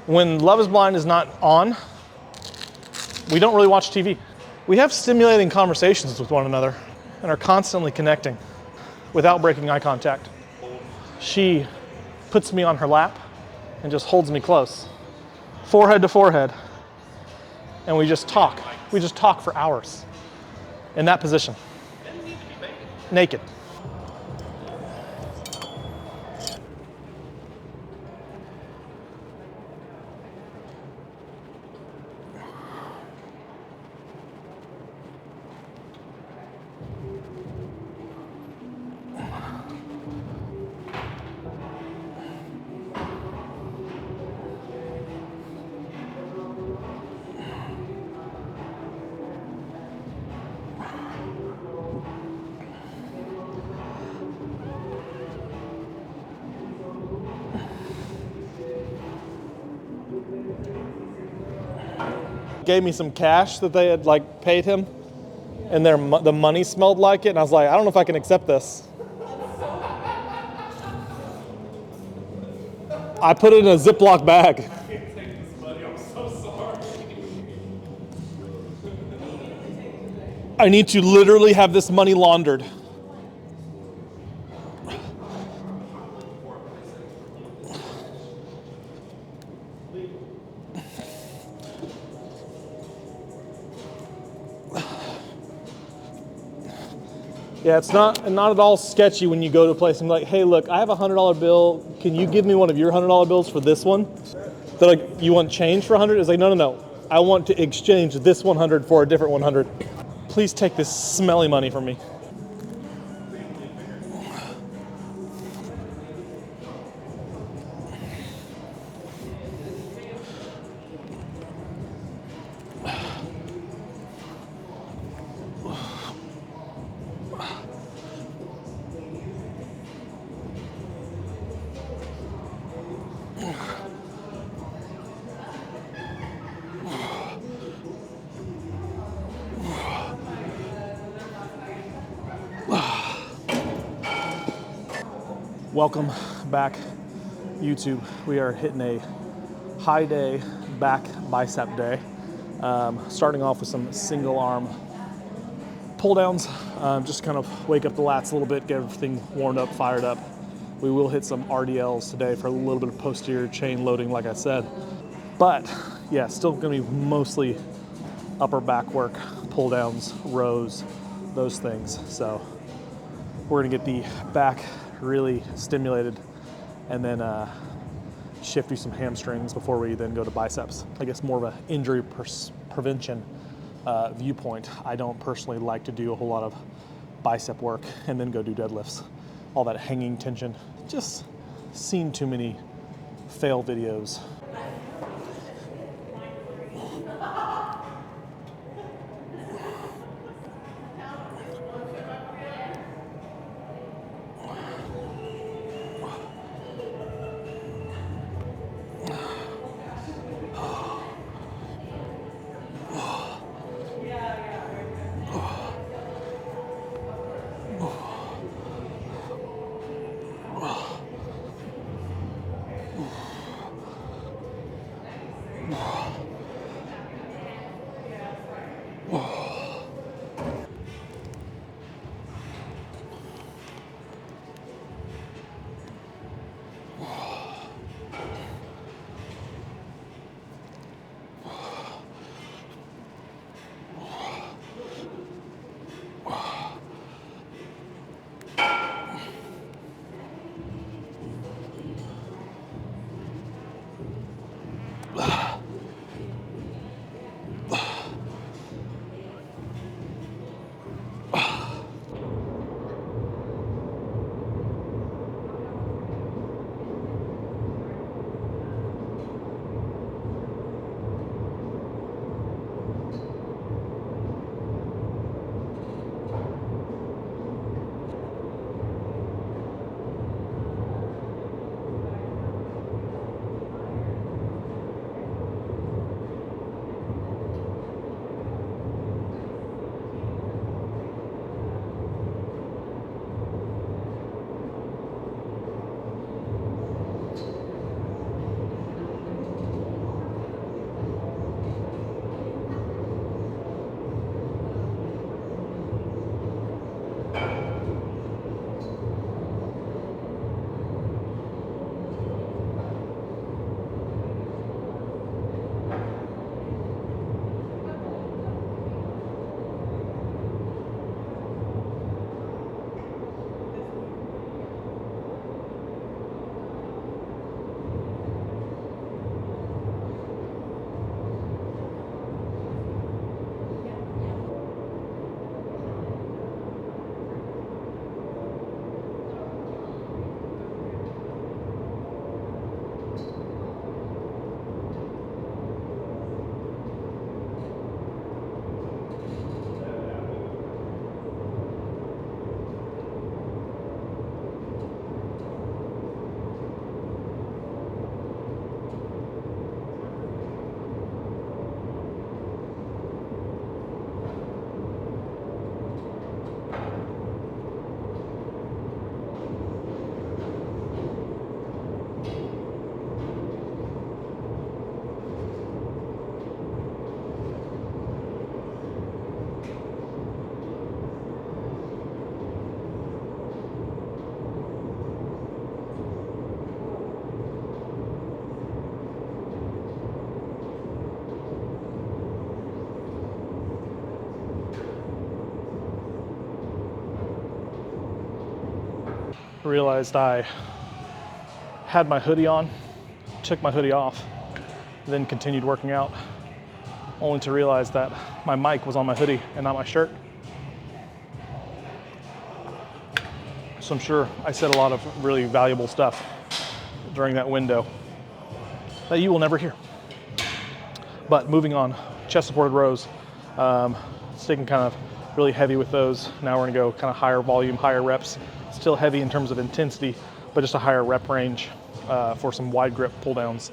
When Love is Blind is not on, we don't really watch TV. We have stimulating conversations with one another and are constantly connecting without breaking eye contact. She puts me on her lap and just holds me close, forehead to forehead, and we just talk. We just talk for hours in that position. Naked. Gave me some cash that they had like paid him, and the money smelled like it, and I was like, I don't know if I can accept this. I put it in a Ziploc bag. I can't take this money, I'm so sorry. I need to literally have this money laundered. Yeah, it's not at all sketchy when you go to a place and be like, hey, look, I have a $100 bill. Can you give me one of your $100 bills for this one? They're like, you want change for 100? It's like, no. I want to exchange this 100 for a different 100. Please take this smelly money from me. Welcome back, YouTube. We are hitting a high day back bicep day. Starting off with some single arm pull downs, just kind of wake up the lats a little bit, get everything warmed up, fired up. We will hit some RDLs today for a little bit of posterior chain loading, like I said. But yeah, still gonna be mostly upper back work, pull downs, rows, those things. So we're gonna get the back really stimulated and then shift you some hamstrings before we then go to biceps. I guess more of an injury prevention viewpoint. I don't personally like to do a whole lot of bicep work and then go do deadlifts. All that hanging tension, just seen too many fail videos. realized I had my hoodie on, took my hoodie off, then continued working out, only to realize that my mic was on my hoodie and not my shirt. So I'm sure I said a lot of really valuable stuff during that window that you will never hear. But moving on, chest supported rows, sticking kind of really heavy with those. Now we're gonna go kind of higher volume, higher reps. Still heavy in terms of intensity, but just a higher rep range for some wide grip pull downs.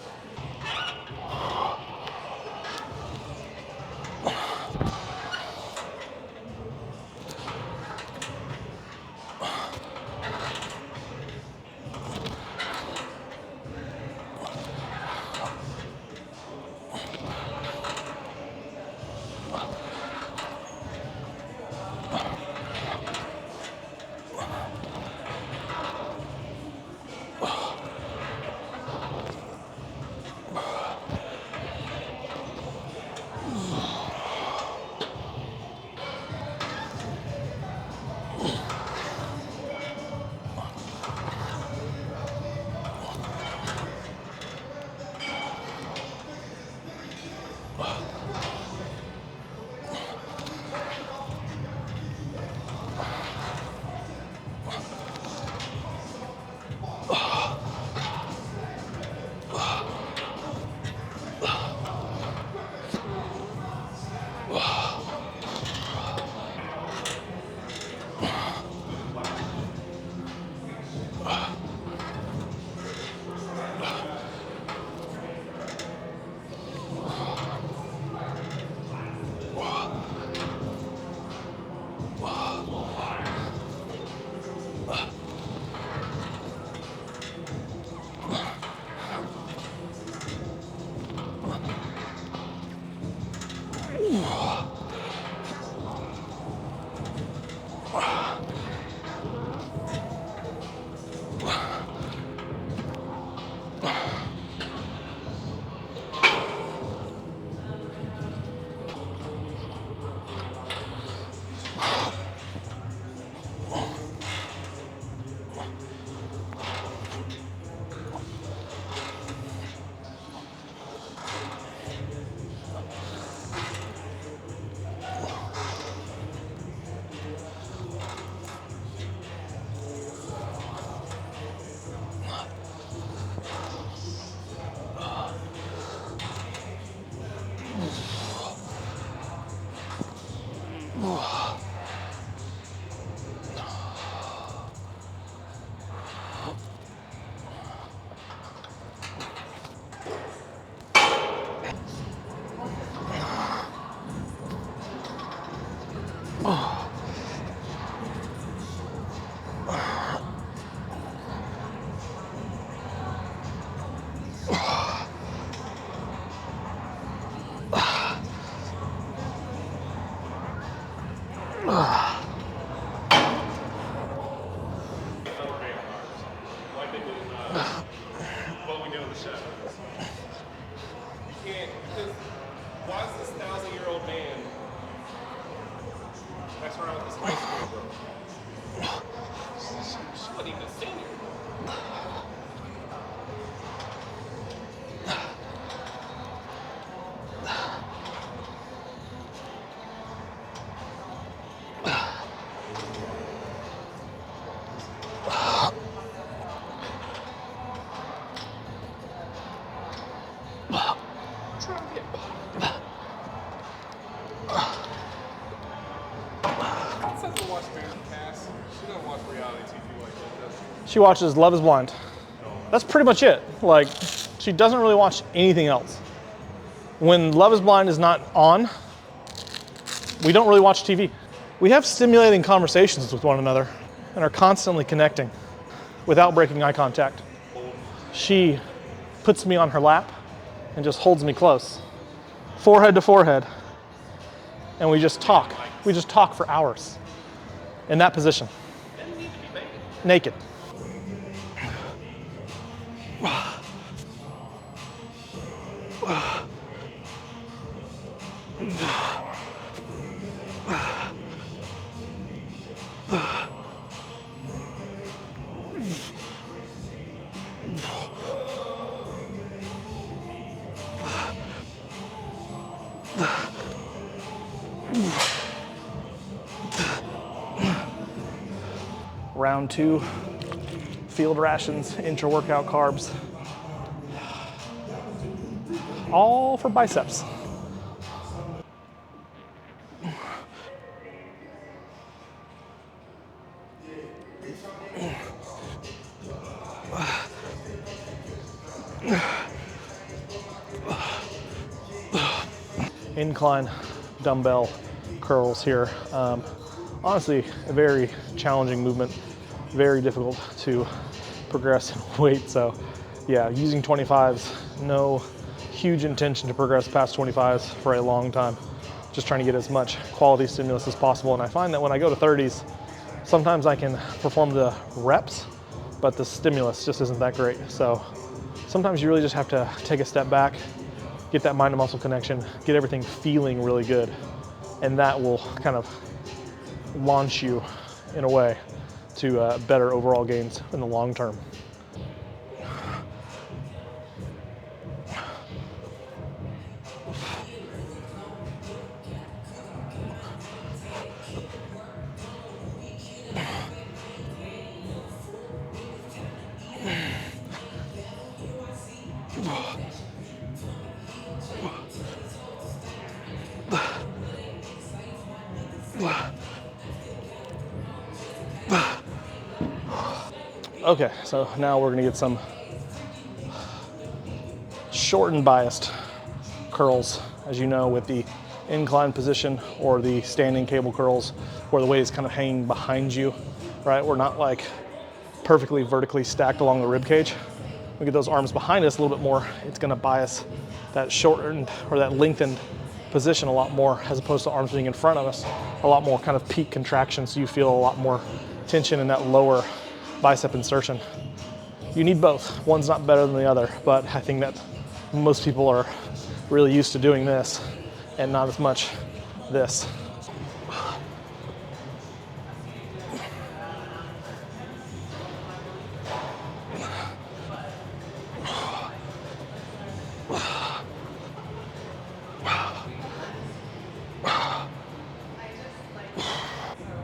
She watches Love is Blind. That's pretty much it. Like, she doesn't really watch anything else. When Love is Blind is not on, we don't really watch TV. We have stimulating conversations with one another and are constantly connecting without breaking eye contact. She puts me on her lap and just holds me close, forehead to forehead, and we just talk. We just talk for hours in that position, naked. round 2, field rations, intra-workout carbs, all for biceps. Incline dumbbell curls here. Honestly, a very challenging movement, very difficult to progress in weight. So yeah, using 25s, no huge intention to progress past 25s for a long time. Just trying to get as much quality stimulus as possible. And I find that when I go to 30s, sometimes I can perform the reps, but the stimulus just isn't that great. So sometimes you really just have to take a step back, get that mind to muscle connection, get everything feeling really good. And that will kind of launch you in a way to better overall gains in the long term. Okay, so now we're gonna get some short and biased curls, as you know, with the incline position or the standing cable curls, where the weight is kind of hanging behind you, right? We're not like perfectly vertically stacked along the rib cage. We get those arms behind us a little bit more. It's gonna bias that shortened or that lengthened position a lot more, as opposed to arms being in front of us, a lot more kind of peak contraction, so you feel a lot more tension in that lower bicep insertion. You need both. One's not better than the other, but I think that most people are really used to doing this and not as much this.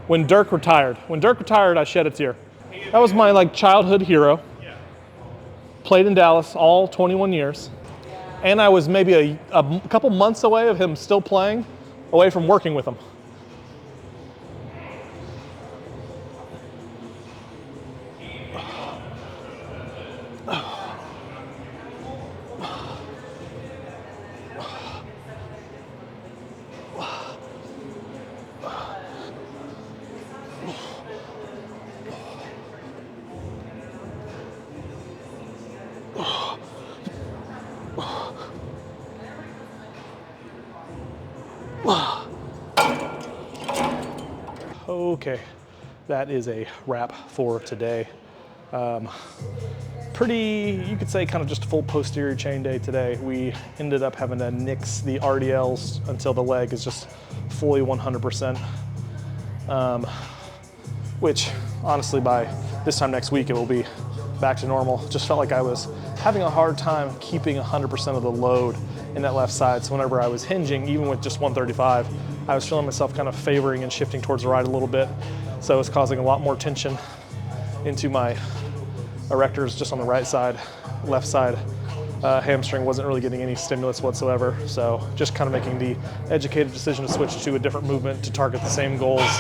When Dirk retired, I shed a tear. That was my like childhood hero. Played in Dallas all 21 years. And I was maybe a couple months away of him still playing, away from working with him. Okay, that is a wrap for today. Pretty, you could say kind of just a full posterior chain day today. We ended up having to nix the RDLs until the leg is just fully 100%, which honestly by this time next week it will be back to normal. Just felt like I was having a hard time keeping 100% of the load in that left side. So whenever I was hinging, even with just 135, I was feeling myself kind of favoring and shifting towards the right a little bit. So it was causing a lot more tension into my erectors just on the right side. Left side hamstring wasn't really getting any stimulus whatsoever. So just kind of making the educated decision to switch to a different movement to target the same goals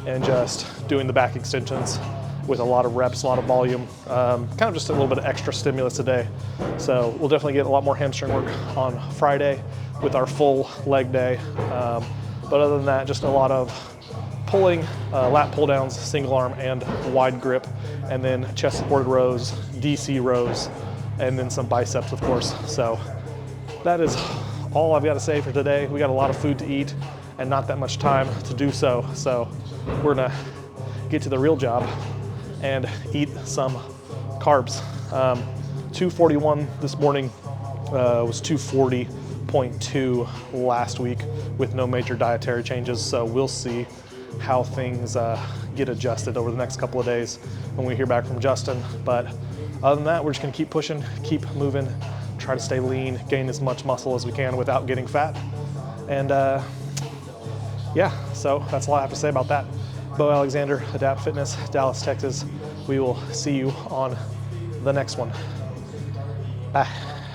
and just doing the back extensions with a lot of reps, a lot of volume, kind of just a little bit of extra stimulus today. So we'll definitely get a lot more hamstring work on Friday with our full leg day. But other than that, just a lot of pulling, lat pull downs, single arm and wide grip, and then chest supported rows, DC rows, and then some biceps, of course. So that is all I've got to say for today. We got a lot of food to eat and not that much time to do so. So we're gonna get to the real job and eat some carbs. 241 this morning, was 240.2 last week with no major dietary changes. So we'll see how things get adjusted over the next couple of days when we hear back from Justin. But other than that, we're just gonna keep pushing, keep moving, try to stay lean, gain as much muscle as we can without getting fat. And yeah, so that's all I have to say about that. Bo Alexander, Adapt Fitness, Dallas, Texas. We will see you on the next one. Bye.